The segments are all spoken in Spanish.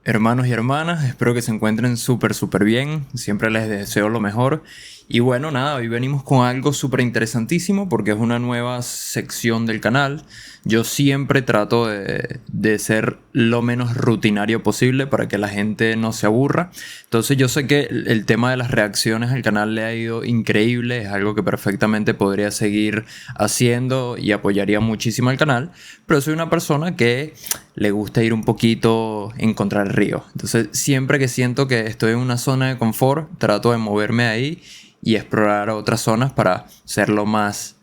Hermanos y hermanas, espero que se encuentren súper bien. Siempre les deseo lo mejor. Y bueno, nada, hoy venimos con algo súper interesantísimo porque es una nueva sección del canal. Yo siempre trato de ser lo menos rutinario posible para que la gente no se aburra. Entonces yo sé que el tema de las reacciones al canal le ha ido increíble. Es algo que perfectamente podría seguir haciendo y apoyaría muchísimo al canal. Pero soy una persona que le gusta ir un poquito en contra del río. Entonces siempre que siento que estoy en una zona de confort, trato de moverme ahí y explorar otras zonas para ser lo más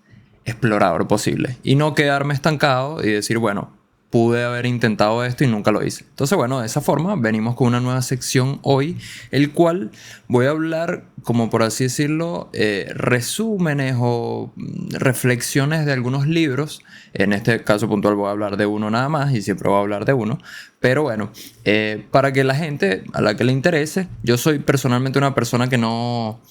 explorador posible. Y no quedarme estancado y decir, bueno, pude haber intentado esto y nunca lo hice. Entonces, bueno, de esa forma venimos con una nueva sección hoy, el cual voy a hablar, como por así decirlo, resúmenes o reflexiones de algunos libros. En este caso puntual voy a hablar de uno nada más y siempre voy a hablar de uno. Pero bueno, para que la gente a la que le interese, yo soy personalmente una persona que no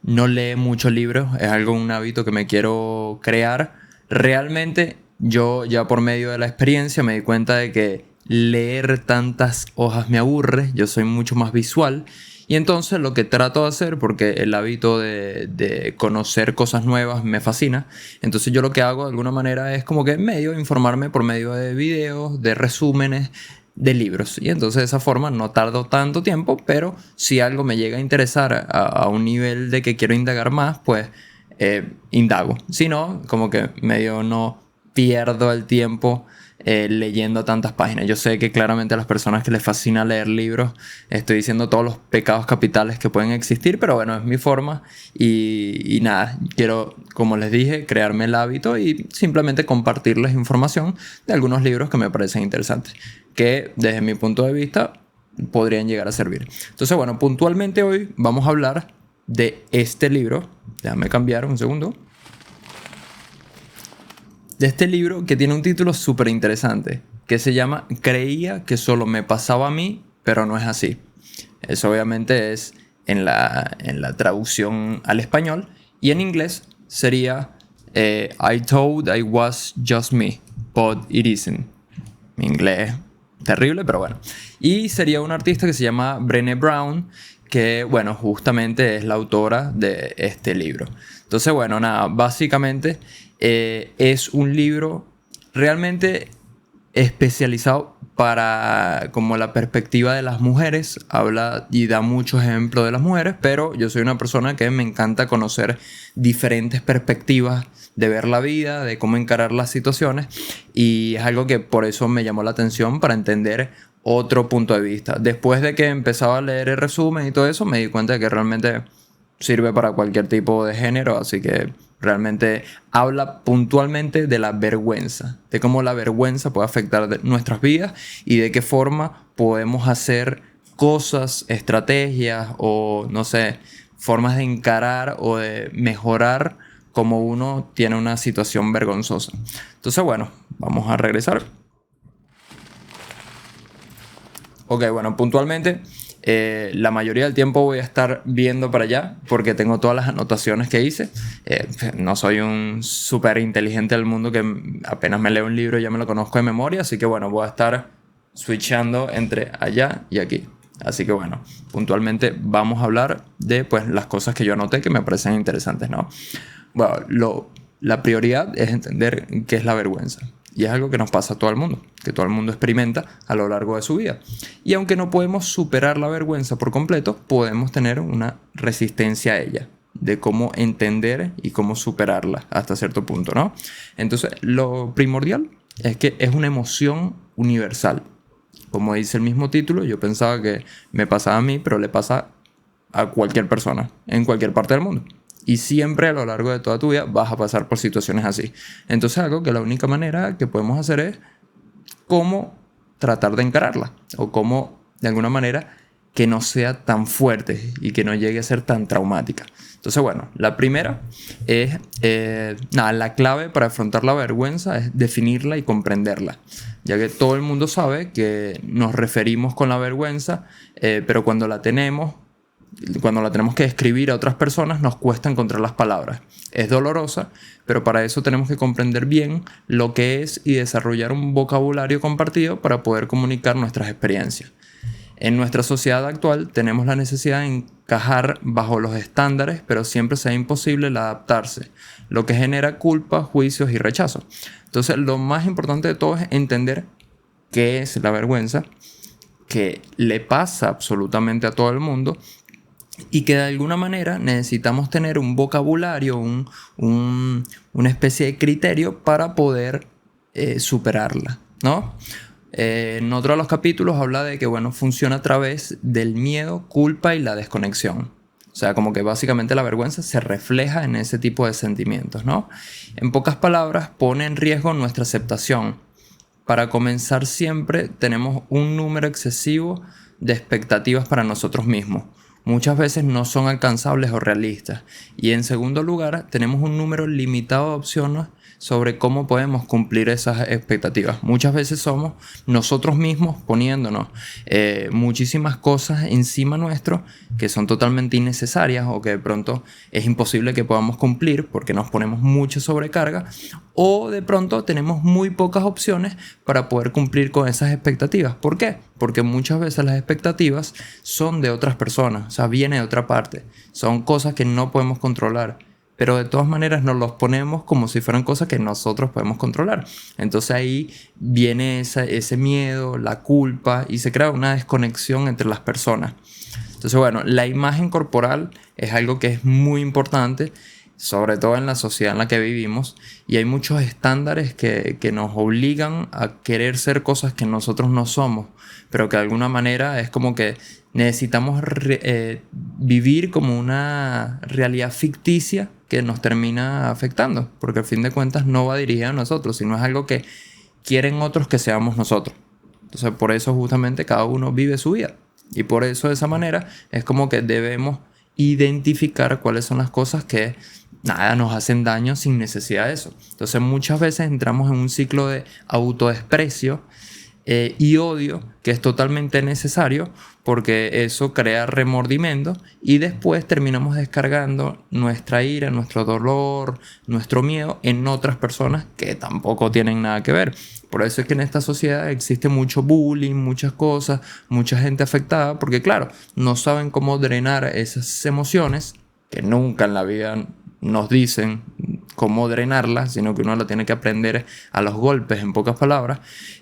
lee muchos libros, es un hábito que me quiero crear. Realmente yo ya por medio de la experiencia me di cuenta de que leer tantas hojas me aburre, yo soy mucho más visual. Y entonces lo que trato de hacer, porque el hábito de conocer cosas nuevas me fascina, entonces yo lo que hago de alguna manera es como que medio informarme por medio de videos, de resúmenes, de libros. Y entonces de esa forma no tardo tanto tiempo, pero si algo me llega a interesar a un nivel de que quiero indagar más, pues indago. Si no, como que medio no pierdo el tiempo leyendo tantas páginas. Yo sé que claramente a las personas que les fascina leer libros estoy diciendo todos los pecados capitales que pueden existir, pero bueno, es mi forma y nada, quiero, como les dije, crearme el hábito y simplemente compartirles información de algunos libros que me parecen interesantes, que desde mi punto de vista podrían llegar a servir. Entonces, bueno, puntualmente hoy vamos a hablar de este libro. Déjame cambiar un segundo. De este libro que tiene un título súper interesante, que se llama Creía que solo me pasaba a mí, pero no es así. Eso obviamente es en la traducción al español, y en inglés sería I thought I was just me, but it isn't. Mi inglés terrible, pero bueno. Y sería una artista que se llama Brené Brown, que, bueno, justamente es la autora de este libro. Entonces, bueno, nada, básicamente es un libro realmente especializado para como la perspectiva de las mujeres. Habla y da muchos ejemplos de las mujeres, pero yo soy una persona que me encanta conocer diferentes perspectivas de ver la vida, de cómo encarar las situaciones, y es algo que por eso me llamó la atención, para entender otro punto de vista. Después de que empezaba a leer el resumen y todo eso, me di cuenta de que realmente sirve para cualquier tipo de género, así que realmente habla puntualmente de la vergüenza, de cómo la vergüenza puede afectar nuestras vidas y de qué forma podemos hacer cosas, estrategias o no sé, formas de encarar o de mejorar como uno tiene una situación vergonzosa. Entonces, bueno, vamos a regresar. Ok, bueno, puntualmente la mayoría del tiempo voy a estar viendo para allá porque tengo todas las anotaciones que hice. No soy un súper inteligente del mundo que apenas me leo un libro y ya me lo conozco de memoria, así que bueno, voy a estar switchando entre allá y aquí. Así que bueno, puntualmente vamos a hablar de pues las cosas que yo anoté que me parecen interesantes, ¿no? Bueno, la prioridad es entender qué es la vergüenza. Y es algo que nos pasa a todo el mundo, que todo el mundo experimenta a lo largo de su vida. Y aunque no podemos superar la vergüenza por completo, podemos tener una resistencia a ella, de cómo entender y cómo superarla hasta cierto punto, ¿no? Entonces, lo primordial es que es una emoción universal. Como dice el mismo título, yo pensaba que me pasaba a mí, pero le pasa a cualquier persona, en cualquier parte del mundo. Y siempre a lo largo de toda tu vida vas a pasar por situaciones así. Entonces algo que la única manera que podemos hacer es cómo tratar de encararla. O cómo, de alguna manera, que no sea tan fuerte y que no llegue a ser tan traumática. Entonces, bueno, la primera es, la clave para afrontar la vergüenza es definirla y comprenderla. Ya que todo el mundo sabe que nos referimos con la vergüenza, pero cuando la tenemos que escribir a otras personas, nos cuesta encontrar las palabras. Es dolorosa, pero para eso tenemos que comprender bien lo que es y desarrollar un vocabulario compartido para poder comunicar nuestras experiencias. En nuestra sociedad actual tenemos la necesidad de encajar bajo los estándares, pero siempre sea imposible el adaptarse, lo que genera culpa, juicios y rechazo. Entonces, lo más importante de todo es entender qué es la vergüenza, que le pasa absolutamente a todo el mundo y que de alguna manera necesitamos tener un vocabulario, una especie de criterio para poder superarla, ¿no? En otro de los capítulos habla de que, bueno, funciona a través del miedo, culpa y la desconexión. O sea, como que básicamente la vergüenza se refleja en ese tipo de sentimientos, ¿no? En pocas palabras, pone en riesgo nuestra aceptación. Para comenzar, siempre tenemos un número excesivo de expectativas para nosotros mismos. Muchas veces no son alcanzables o realistas. Y en segundo lugar, tenemos un número limitado de opciones sobre cómo podemos cumplir esas expectativas. Muchas veces somos nosotros mismos poniéndonos muchísimas cosas encima nuestro que son totalmente innecesarias o que de pronto es imposible que podamos cumplir porque nos ponemos mucha sobrecarga, o de pronto tenemos muy pocas opciones para poder cumplir con esas expectativas. ¿Por qué? Porque muchas veces las expectativas son de otras personas, o sea, viene de otra parte. Son cosas que no podemos controlar, pero de todas maneras nos los ponemos como si fueran cosas que nosotros podemos controlar. Entonces ahí viene ese miedo, la culpa, y se crea una desconexión entre las personas. Entonces, bueno, la imagen corporal es algo que es muy importante, sobre todo en la sociedad en la que vivimos, y hay muchos estándares que nos obligan a querer ser cosas que nosotros no somos, pero que de alguna manera es como que necesitamos vivir como una realidad ficticia que nos termina afectando, porque al fin de cuentas no va dirigida a nosotros, sino es algo que quieren otros que seamos nosotros. Entonces, por eso justamente cada uno vive su vida, y por eso de esa manera es como que debemos identificar cuáles son las cosas que nada nos hacen daño sin necesidad de eso. Entonces muchas veces entramos en un ciclo de autodesprecio y odio que es totalmente necesario, porque eso crea remordimiento y después terminamos descargando nuestra ira, nuestro dolor, nuestro miedo en otras personas que tampoco tienen nada que ver. Por eso es que en esta sociedad existe mucho bullying, muchas cosas, mucha gente afectada, porque claro, no saben cómo drenar esas emociones que nunca en la vida nos dicen cómo drenarlas, sino que uno la tiene que aprender a los golpes, en pocas palabras.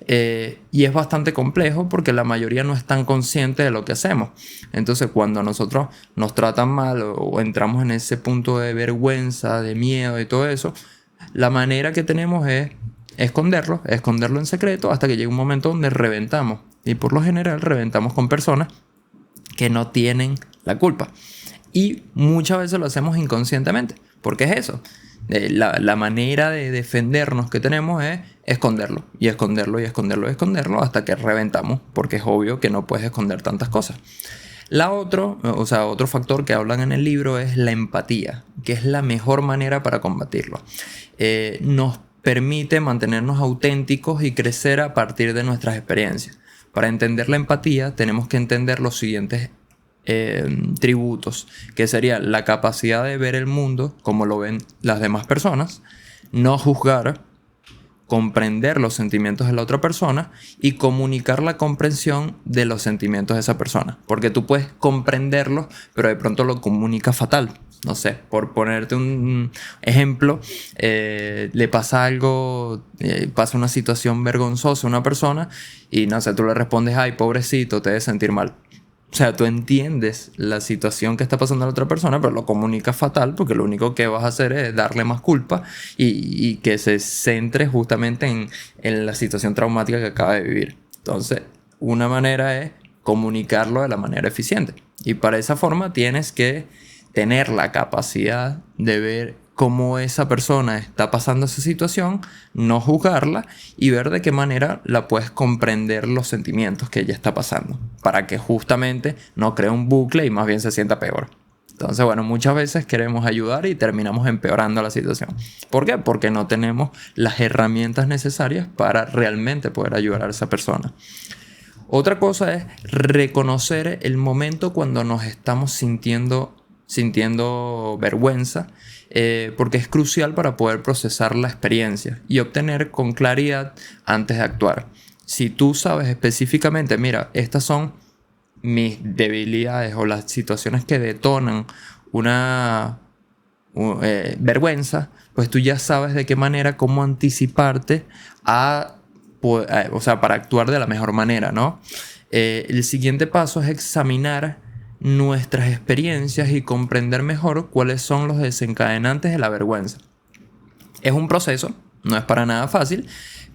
Y es bastante complejo porque la mayoría no es tan consciente de lo que hacemos. Entonces, cuando a nosotros nos tratan mal o entramos en ese punto de vergüenza, de miedo y todo eso, la manera que tenemos es esconderlo en secreto hasta que llegue un momento donde reventamos. Y por lo general reventamos con personas que no tienen la culpa. Y muchas veces lo hacemos inconscientemente. ¿Por qué es eso? La manera de defendernos que tenemos es esconderlo, y esconderlo, y esconderlo, y esconderlo hasta que reventamos, porque es obvio que no puedes esconder tantas cosas. Otro factor que hablan en el libro es la empatía, que es la mejor manera para combatirlo. Nos permite mantenernos auténticos y crecer a partir de nuestras experiencias. Para entender la empatía tenemos que entender los siguientes tributos, que sería la capacidad de ver el mundo como lo ven las demás personas, no juzgar, comprender los sentimientos de la otra persona y comunicar la comprensión de los sentimientos de esa persona, porque tú puedes comprenderlos pero de pronto lo comunicas fatal. No sé, por ponerte un ejemplo, le pasa algo, pasa una situación vergonzosa a una persona y no sé, tú le respondes, ay, pobrecito, te debes sentir mal. O sea, tú entiendes la situación que está pasando a la otra persona, pero lo comunicas fatal porque lo único que vas a hacer es darle más culpa y que se centre justamente en la situación traumática que acaba de vivir. Entonces, una manera es comunicarlo de la manera eficiente. Y para esa forma tienes que tener la capacidad de ver cómo esa persona está pasando esa situación, no juzgarla y ver de qué manera la puedes comprender los sentimientos que ella está pasando, para que justamente no cree un bucle y más bien se sienta peor. Entonces, bueno, muchas veces queremos ayudar y terminamos empeorando la situación. ¿Por qué? Porque no tenemos las herramientas necesarias para realmente poder ayudar a esa persona. Otra cosa es reconocer el momento cuando nos estamos sintiendo vergüenza, porque es crucial para poder procesar la experiencia y obtener con claridad antes de actuar. Si tú sabes específicamente, mira, estas son mis debilidades o las situaciones que detonan una vergüenza, pues tú ya sabes de qué manera, cómo anticiparte o sea, para actuar de la mejor manera, ¿no? El siguiente paso es examinar nuestras experiencias y comprender mejor cuáles son los desencadenantes de la vergüenza. Es un proceso, no es para nada fácil,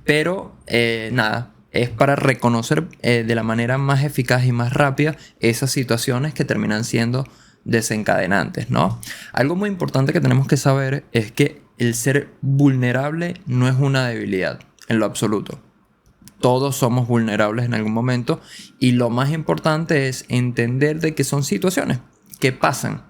pero nada, es para reconocer de la manera más eficaz y más rápida esas situaciones que terminan siendo desencadenantes, ¿no? Algo muy importante que tenemos que saber es que el ser vulnerable no es una debilidad en lo absoluto. Todos somos vulnerables en algún momento y lo más importante es entender de que son situaciones que pasan,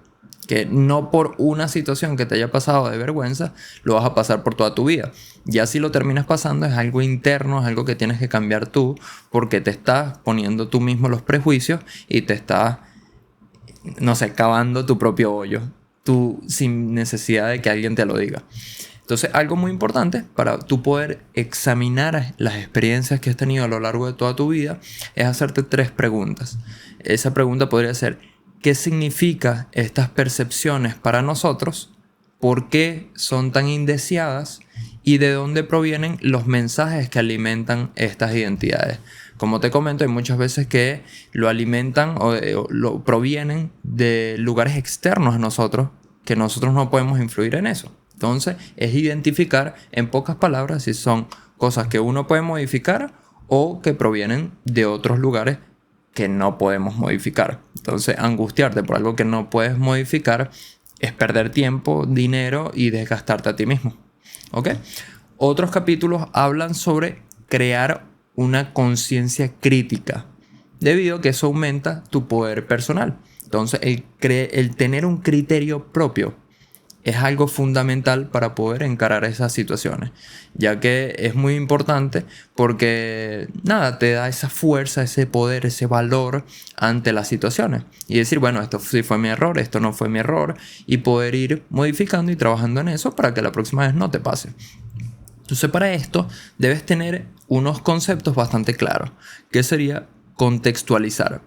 que no por una situación que te haya pasado de vergüenza lo vas a pasar por toda tu vida. Ya si lo terminas pasando es algo interno, es algo que tienes que cambiar tú porque te estás poniendo tú mismo los prejuicios y te estás, no sé, cavando tu propio hoyo, tú sin necesidad de que alguien te lo diga. Entonces, algo muy importante para tú poder examinar las experiencias que has tenido a lo largo de toda tu vida es hacerte 3 preguntas. Esa pregunta podría ser: ¿qué significan estas percepciones para nosotros? ¿Por qué son tan indeseadas? ¿Y de dónde provienen los mensajes que alimentan estas identidades? Como te comento, hay muchas veces que lo alimentan o lo provienen de lugares externos a nosotros, que nosotros no podemos influir en eso. Entonces, es identificar en pocas palabras si son cosas que uno puede modificar o que provienen de otros lugares que no podemos modificar. Entonces, angustiarte por algo que no puedes modificar es perder tiempo, dinero y desgastarte a ti mismo. ¿Ok? Otros capítulos hablan sobre crear una conciencia crítica, debido a que eso aumenta tu poder personal. Entonces, el tener un criterio propio es algo fundamental para poder encarar esas situaciones, ya que es muy importante porque nada, te da esa fuerza, ese poder, ese valor ante las situaciones y decir, bueno, esto sí fue mi error, esto no fue mi error, y poder ir modificando y trabajando en eso para que la próxima vez no te pase. Entonces, para esto debes tener unos conceptos bastante claros, que sería contextualizar.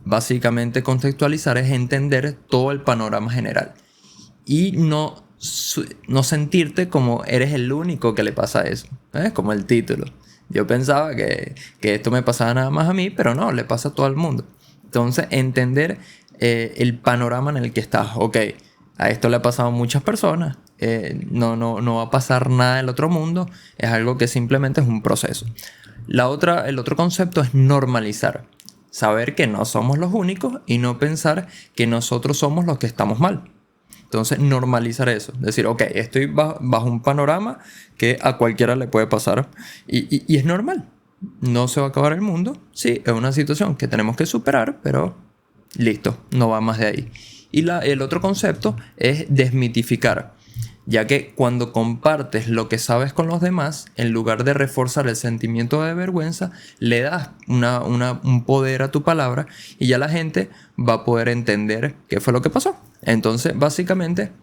Básicamente, contextualizar es entender todo el panorama general y no sentirte como eres el único que le pasa eso. Como el título. Yo pensaba que esto me pasaba nada más a mí, pero no, le pasa a todo el mundo. Entonces, entender el panorama en el que estás. Ok, a esto le ha pasado a muchas personas. No va a pasar nada del otro mundo. Es algo que simplemente es un proceso. El otro concepto es normalizar. Saber que no somos los únicos y no pensar que nosotros somos los que estamos mal. Entonces, normalizar eso. Decir, ok, estoy bajo un panorama que a cualquiera le puede pasar. Y es normal. No se va a acabar el mundo. Sí, es una situación que tenemos que superar, pero listo, no va más de ahí. Y el otro concepto es desmitificar. Ya que cuando compartes lo que sabes con los demás, en lugar de reforzar el sentimiento de vergüenza, le das un poder a tu palabra y ya la gente va a poder entender qué fue lo que pasó. Entonces, básicamente,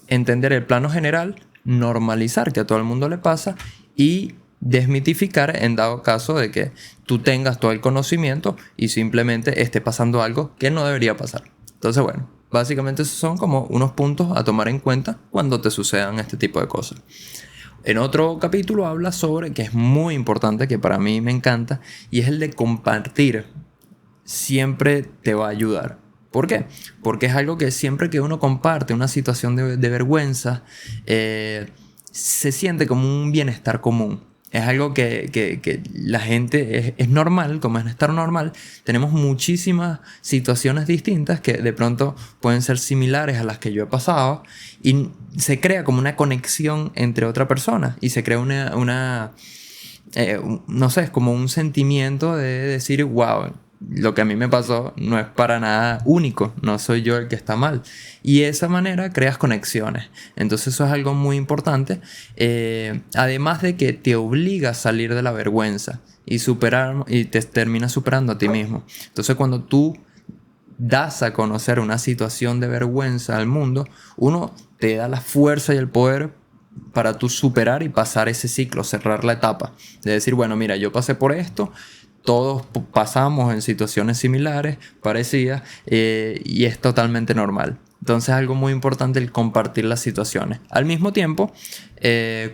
entender el plano general, normalizar que a todo el mundo le pasa y desmitificar en dado caso de que tú tengas todo el conocimiento y simplemente esté pasando algo que no debería pasar. Entonces, bueno, básicamente esos son como unos puntos a tomar en cuenta cuando te sucedan este tipo de cosas. En otro capítulo habla sobre, que es muy importante, que para mí me encanta, y es el de compartir. Siempre te va a ayudar. ¿Por qué? Porque es algo que siempre que uno comparte una situación de vergüenza, se siente como un bienestar común. Es algo que la gente es normal, como es estar normal. Tenemos muchísimas situaciones distintas que de pronto pueden ser similares a las que yo he pasado y se crea como una conexión entre otra persona y se crea no sé, es como un sentimiento de decir, wow, lo que a mí me pasó no es para nada único, no soy yo el que está mal. Y de esa manera creas conexiones. Entonces eso es algo muy importante. Además de que te obliga a salir de la vergüenza y te terminas superando a ti mismo. Entonces cuando tú das a conocer una situación de vergüenza al mundo, uno te da la fuerza y el poder para tú superar y pasar ese ciclo, cerrar la etapa. De decir, bueno, mira, yo pasé por esto. todos pasamos en situaciones similares, parecidas, y es totalmente normal. Entonces es algo muy importante el compartir las situaciones. Al mismo tiempo,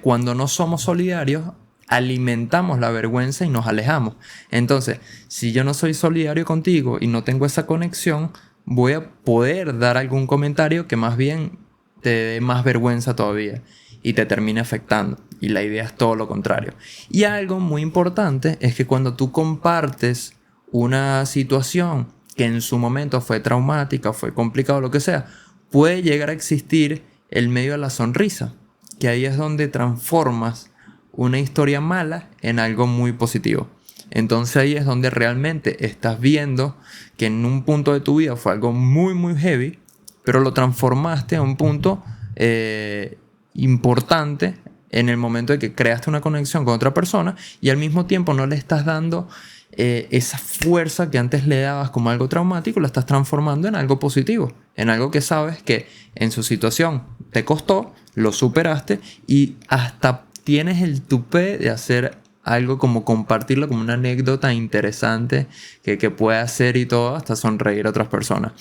cuando no somos solidarios, alimentamos la vergüenza y nos alejamos. Entonces, si yo no soy solidario contigo y no tengo esa conexión, voy a poder dar algún comentario que más bien te dé más vergüenza todavía y te termine afectando. Y la idea es todo lo contrario. Y algo muy importante es que cuando tú compartes una situación que en su momento fue traumática, fue complicado, lo que sea, puede llegar a existir el medio de la sonrisa, que ahí es donde transformas una historia mala en algo muy positivo. Entonces ahí es donde realmente estás viendo que en un punto de tu vida fue algo muy muy heavy, pero lo transformaste a un punto importante en el momento de que creaste una conexión con otra persona y al mismo tiempo no le estás dando esa fuerza que antes le dabas como algo traumático, la estás transformando en algo positivo, en algo que sabes que en su situación te costó, lo superaste y hasta tienes el tupé de hacer algo como compartirlo como una anécdota interesante que puede hacer y todo, hasta sonreír a otras personas.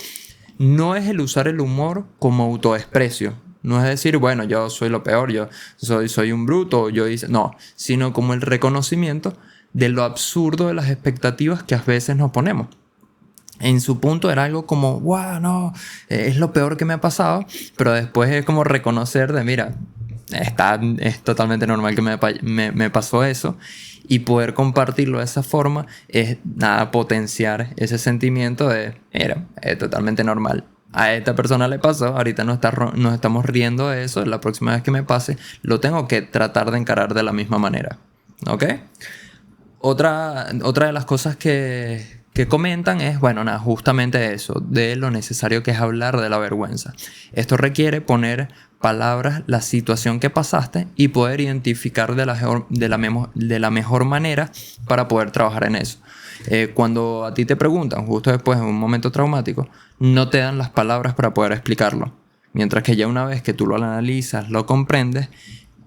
No es el usar el humor como autodesprecio. No es decir, bueno, yo soy lo peor, yo soy un bruto, yo hice... No, sino como el reconocimiento de lo absurdo de las expectativas que a veces nos ponemos. En su punto era algo como, wow, no, es lo peor que me ha pasado, pero después es como reconocer de, mira, es totalmente normal que me pasó eso, y poder compartirlo de esa forma es nada, potenciar ese sentimiento de, mira, es totalmente normal. A esta persona le pasó, ahorita nos estamos riendo de eso, la próxima vez que me pase, lo tengo que tratar de encarar de la misma manera. ¿Ok? Otra de las cosas que comentan es, bueno, nada, justamente eso, de lo necesario que es hablar de la vergüenza. Esto requiere poner palabras la situación que pasaste y poder identificar de la mejor manera para poder trabajar en eso. Cuando a ti te preguntan, justo después de un momento traumático, no te dan las palabras para poder explicarlo. Mientras que ya una vez que tú lo analizas, lo comprendes,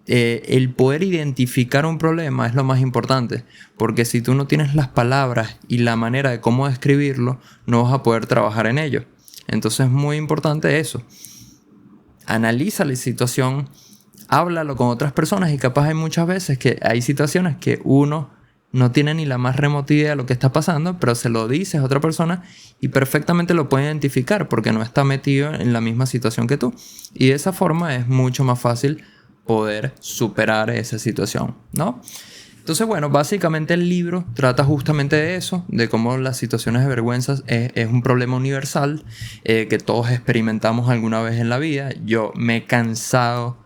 el poder identificar un problema es lo más importante, porque si tú no tienes las palabras y la manera de cómo describirlo, no vas a poder trabajar en ello. Entonces es muy importante eso. Analiza la situación, háblalo con otras personas y capaz hay muchas veces que hay situaciones que uno no tiene ni la más remota idea de lo que está pasando, pero se lo dices a otra persona y perfectamente lo puede identificar porque no está metido en la misma situación que tú. Y de esa forma es mucho más fácil poder superar esa situación, ¿no? Entonces, bueno, básicamente el libro trata justamente de eso, de cómo las situaciones de vergüenza es un problema universal que todos experimentamos alguna vez en la vida. Yo me he cansado,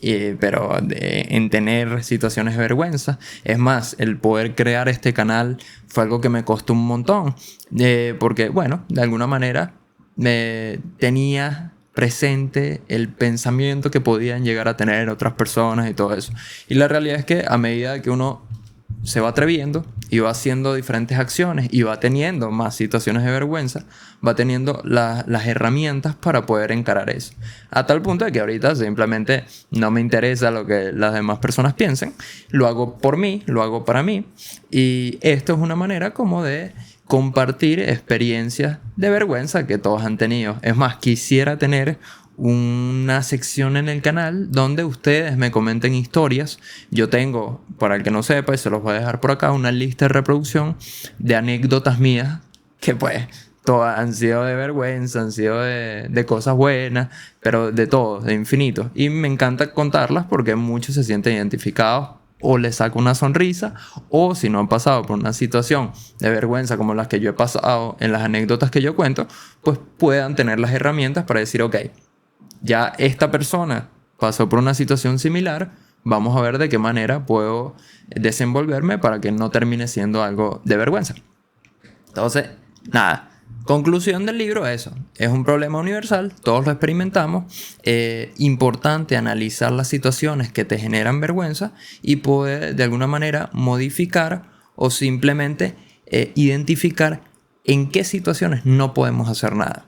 en tener situaciones de vergüenza. Es más, el poder crear este canal fue algo que me costó un montón, porque, bueno, de alguna manera tenía presente el pensamiento que podían llegar a tener otras personas y todo eso. Y la realidad es que a medida que uno se va atreviendo y va haciendo diferentes acciones y va teniendo más situaciones de vergüenza, va teniendo las herramientas para poder encarar eso. A tal punto de que ahorita simplemente no me interesa lo que las demás personas piensen, lo hago por mí, lo hago para mí, y esto es una manera como de compartir experiencias de vergüenza que todos han tenido. Es más, quisiera tener una sección en el canal donde ustedes me comenten historias. Yo tengo, para el que no sepa, y se los voy a dejar por acá, una lista de reproducción de anécdotas mías que pues todas han sido de vergüenza, han sido de cosas buenas, pero de todo, de infinito. Y me encanta contarlas porque muchos se sienten identificados o les saco una sonrisa, o si no han pasado por una situación de vergüenza como las que yo he pasado en las anécdotas que yo cuento, pues puedan tener las herramientas para decir, ok, ya esta persona pasó por una situación similar, vamos a ver de qué manera puedo desenvolverme para que no termine siendo algo de vergüenza. Entonces, nada. Conclusión del libro, eso. Es un problema universal, todos lo experimentamos. Importante analizar las situaciones que te generan vergüenza y poder de alguna manera modificar o simplemente identificar en qué situaciones no podemos hacer nada.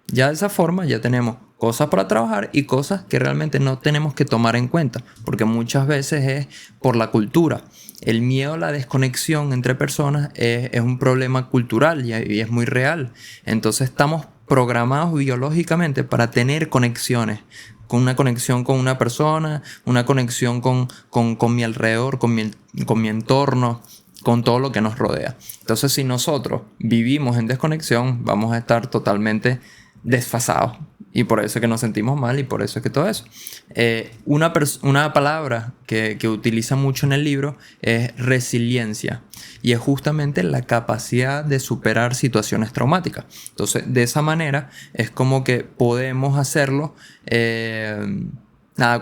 Ya de esa forma ya tenemos cosas para trabajar y cosas que realmente no tenemos que tomar en cuenta, porque muchas veces es por la cultura. El miedo a la desconexión entre personas es un problema cultural y es muy real. Entonces estamos programados biológicamente para tener conexiones, con una conexión con una persona, una conexión con mi alrededor, con mi entorno, con todo lo que nos rodea. Entonces, si nosotros vivimos en desconexión, vamos a estar totalmente desfasados. Y por eso es que nos sentimos mal y por eso es que todo eso. Una palabra que utiliza mucho en el libro es resiliencia. Y es justamente la capacidad de superar situaciones traumáticas. Entonces, de esa manera es como que podemos hacerlo.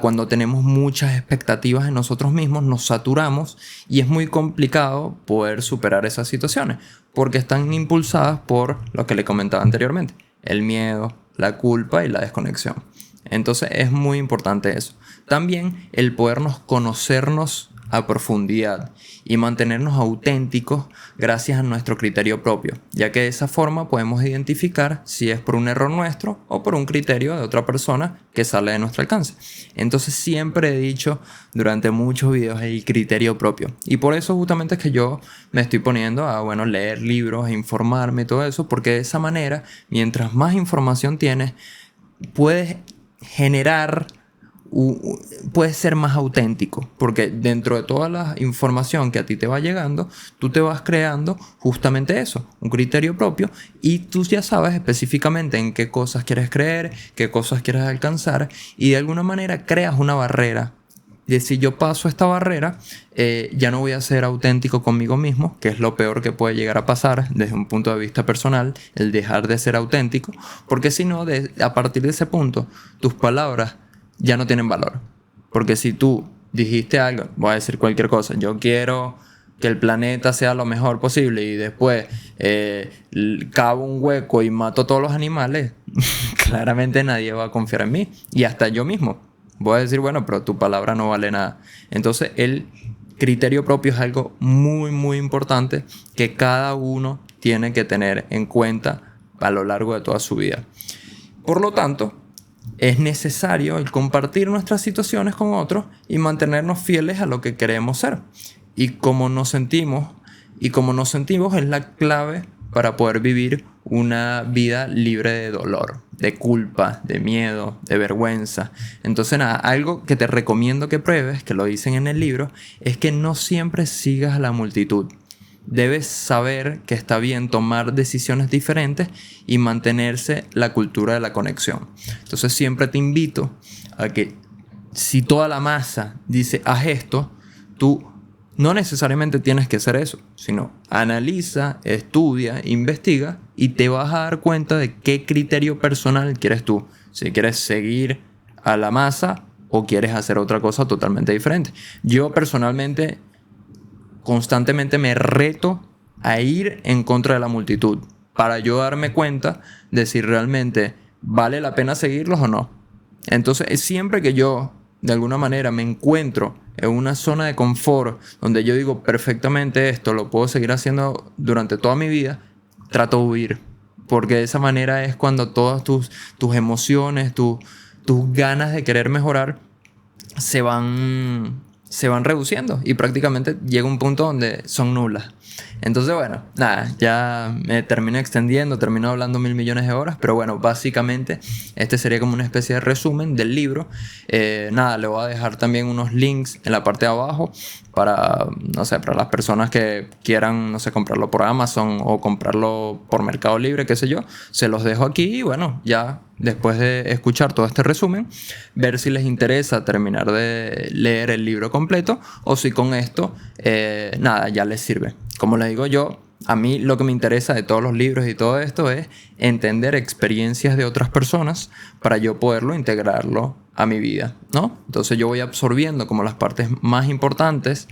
Cuando tenemos muchas expectativas en nosotros mismos, nos saturamos y es muy complicado poder superar esas situaciones porque están impulsadas por lo que le comentaba anteriormente, el miedo, la culpa y la desconexión. Entonces es muy importante eso. También el podernos conocernos a profundidad y mantenernos auténticos gracias a nuestro criterio propio, ya que de esa forma podemos identificar si es por un error nuestro o por un criterio de otra persona que sale de nuestro alcance. Entonces siempre he dicho durante muchos videos el criterio propio, y por eso justamente es que yo me estoy poniendo a leer libros, a informarme y todo eso, porque de esa manera, mientras más información tienes, puedes generar puedes ser más auténtico, porque dentro de toda la información que a ti te va llegando, tú te vas creando justamente eso, un criterio propio, y tú ya sabes específicamente en qué cosas quieres creer, qué cosas quieres alcanzar, y de alguna manera creas una barrera. De si yo paso esta barrera, ya no voy a ser auténtico conmigo mismo, que es lo peor que puede llegar a pasar desde un punto de vista personal, el dejar de ser auténtico, porque si no, a partir de ese punto, tus palabras ya no tienen valor. Porque si tú dijiste algo, voy a decir cualquier cosa, yo quiero que el planeta sea lo mejor posible y después cavo un hueco y mato a todos los animales, claramente nadie va a confiar en mí. Y hasta yo mismo voy a decir, pero tu palabra no vale nada. Entonces el criterio propio es algo muy, muy importante que cada uno tiene que tener en cuenta a lo largo de toda su vida. Por lo tanto, es necesario el compartir nuestras situaciones con otros y mantenernos fieles a lo que queremos ser. Y cómo nos sentimos es la clave para poder vivir una vida libre de dolor, de culpa, de miedo, de vergüenza. Entonces algo que te recomiendo que pruebes, que lo dicen en el libro, es que no siempre sigas a la multitud. Debes saber que está bien tomar decisiones diferentes y mantenerse la cultura de la conexión. Entonces siempre te invito a que si toda la masa dice haz esto, tú no necesariamente tienes que hacer eso, sino analiza, estudia, investiga y te vas a dar cuenta de qué criterio personal quieres tú. Si quieres seguir a la masa o quieres hacer otra cosa totalmente diferente. Yo personalmente constantemente me reto a ir en contra de la multitud para yo darme cuenta de si realmente vale la pena seguirlos o no. Entonces, siempre que yo de alguna manera me encuentro en una zona de confort donde yo digo perfectamente esto lo puedo seguir haciendo durante toda mi vida, trato de huir, porque de esa manera es cuando todas tus emociones, tus ganas de querer mejorar se van reduciendo y prácticamente llega un punto donde son nulas. Entonces, ya me termino extendiendo, termino hablando 1000 millones de horas, pero básicamente este sería como una especie de resumen del libro. Le voy a dejar también unos links en la parte de abajo para las personas que quieran, comprarlo por Amazon o comprarlo por Mercado Libre, qué sé yo. Se los dejo aquí y ya después de escuchar todo este resumen, ver si les interesa terminar de leer el libro completo o si con esto, ya les sirve. Como les digo yo, a mí lo que me interesa de todos los libros y todo esto es entender experiencias de otras personas para yo poderlo integrarlo a mi vida, ¿no? Entonces yo voy absorbiendo como las partes más importantes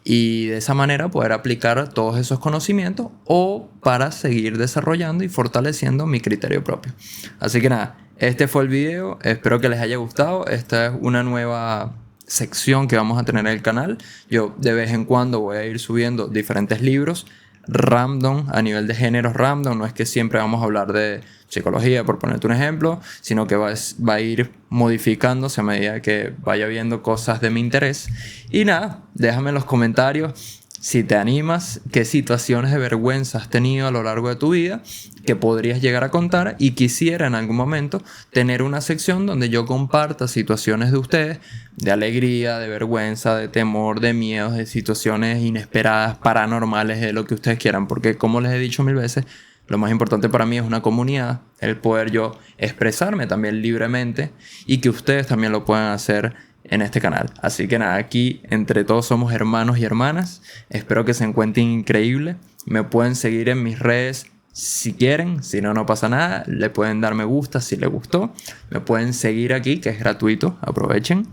y de esa manera poder aplicar todos esos conocimientos o para seguir desarrollando y fortaleciendo mi criterio propio. Así que este fue el video. Espero que les haya gustado. Esta es una nueva sección que vamos a tener en el canal. Yo de vez en cuando voy a ir subiendo diferentes libros random, a nivel de géneros random. No es que siempre vamos a hablar de psicología, por ponerte un ejemplo, sino que va a ir modificándose a medida que vaya viendo cosas de mi interés. Y nada, déjame en los comentarios si te animas, qué situaciones de vergüenza has tenido a lo largo de tu vida que podrías llegar a contar, y quisiera en algún momento tener una sección donde yo comparta situaciones de ustedes, de alegría, de vergüenza, de temor, de miedo, de situaciones inesperadas, paranormales, de lo que ustedes quieran, porque como les he dicho mil veces, lo más importante para mí es una comunidad, el poder yo expresarme también libremente y que ustedes también lo puedan hacer en este canal. Así que nada, aquí entre todos somos hermanos y hermanas. Espero que se encuentren increíble. Me pueden seguir en mis redes si quieren, si no, no pasa nada. Le pueden dar me gusta si les gustó. Me pueden seguir aquí, que es gratuito, aprovechen.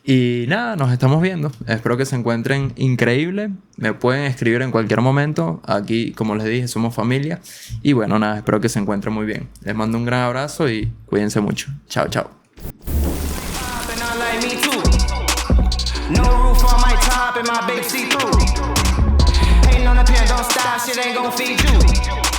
Y nada, nos estamos viendo. Espero que se encuentren increíble. Me pueden escribir en cualquier momento. Aquí, como les dije, somos familia. Y bueno, nada, espero que se encuentren muy bien. Les mando un gran abrazo y cuídense mucho. Chao, chao. No roof on my top and my babe see through. Hating on the pen, don't stop, shit ain't gon' feed you.